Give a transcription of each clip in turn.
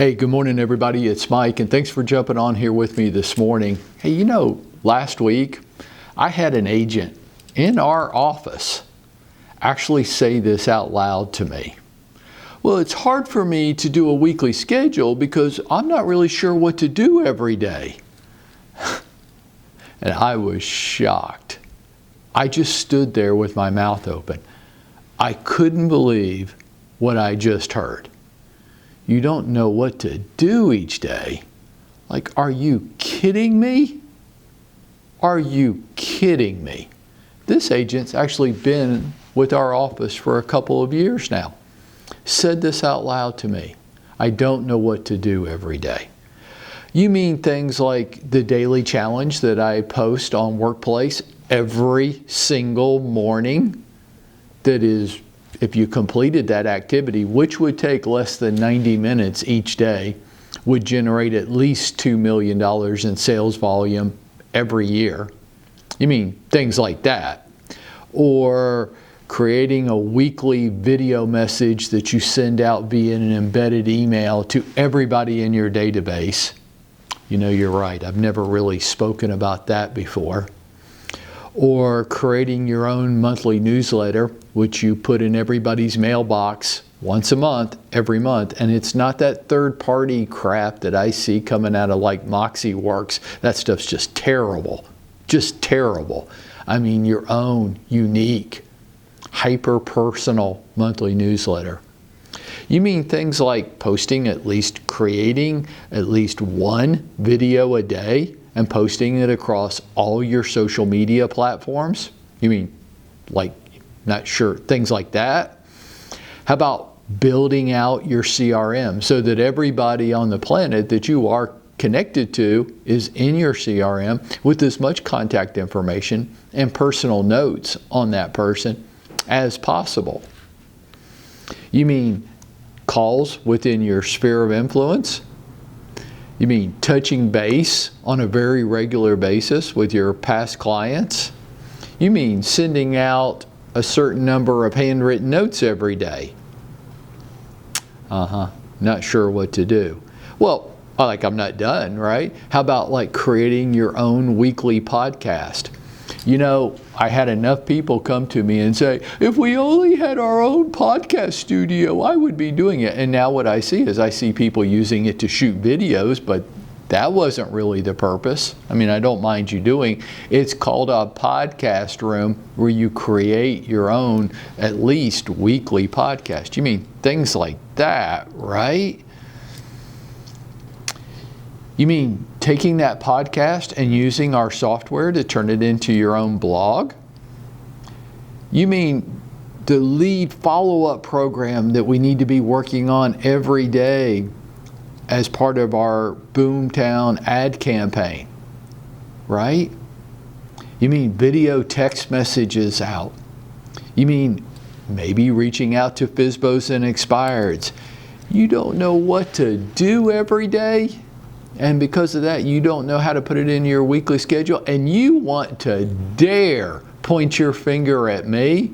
Hey, good morning, everybody. It's Mike, and thanks for jumping on here with me this morning. Hey, last week I had an agent in our office actually say this out loud to me. Well, it's hard for me to do a weekly schedule because I'm not really sure what to do every day. And I was shocked. I just stood there with my mouth open. I couldn't believe what I just heard. You don't know what to do each day? Like, are you kidding me? Are you kidding me? This agent's actually been with our office for a couple of years now. Said this out loud to me. I don't know what to do every day. You mean things like the daily challenge that I post on Workplace every single morning? That is, if you completed that activity, which would take less than 90 minutes each day, would generate at least $2 million in sales volume every year. You mean things like that. Or creating a weekly video message that you send out via an embedded email to everybody in your database. You're right. I've never really spoken about that before. Or creating your own monthly newsletter, which you put in everybody's mailbox once a month, every month. And it's not that third-party crap that I see coming out of like Moxie Works. That stuff's just terrible. Just terrible. I mean, your own unique, hyper-personal monthly newsletter. You mean things like creating at least one video a day and posting it across all your social media platforms? You mean, not sure, things like that? How about building out your CRM so that everybody on the planet that you are connected to is in your CRM with as much contact information and personal notes on that person as possible? You mean calls within your sphere of influence? You mean touching base on a very regular basis with your past clients? You mean sending out a certain number of handwritten notes every day? Not sure what to do. Well, I'm not done, right? How about creating your own weekly podcast? I had enough people come to me and say, if we only had our own podcast studio, I would be doing it. And now what I see people using it to shoot videos, but that wasn't really the purpose. I mean, I don't mind you doing. It's called a podcast room where you create your own at least weekly podcast. You mean things like that, right? You mean taking that podcast and using our software to turn it into your own blog? You mean the lead follow-up program that we need to be working on every day as part of our Boomtown ad campaign, right? You mean video text messages out? You mean maybe reaching out to FSBOs and expireds? You don't know what to do every day? And because of that, you don't know how to put it in your weekly schedule, and you want to dare point your finger at me?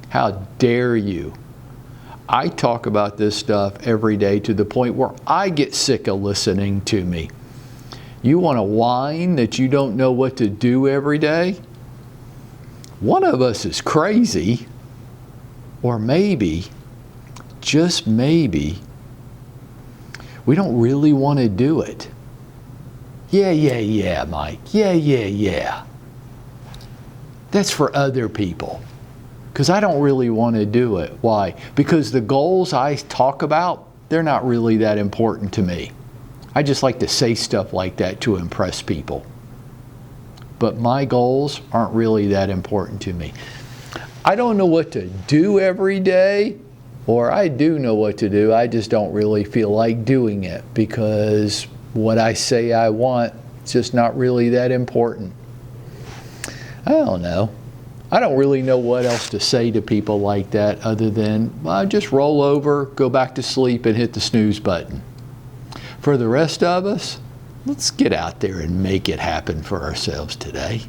How dare you? I talk about this stuff every day to the point where I get sick of listening to me. You want to whine that you don't know what to do every day? One of us is crazy, or maybe, just maybe, we don't really want to do it. Yeah, Mike. Yeah. That's for other people. Because I don't really want to do it. Why? Because the goals I talk about, they're not really that important to me. I just like to say stuff like that to impress people. But my goals aren't really that important to me. I don't know what to do every day. Or I do know what to do, I just don't really feel like doing it because what I say I want is just not really that important. I don't know. I don't really know what else to say to people like that other than just roll over, go back to sleep, and hit the snooze button. For the rest of us, let's get out there and make it happen for ourselves today.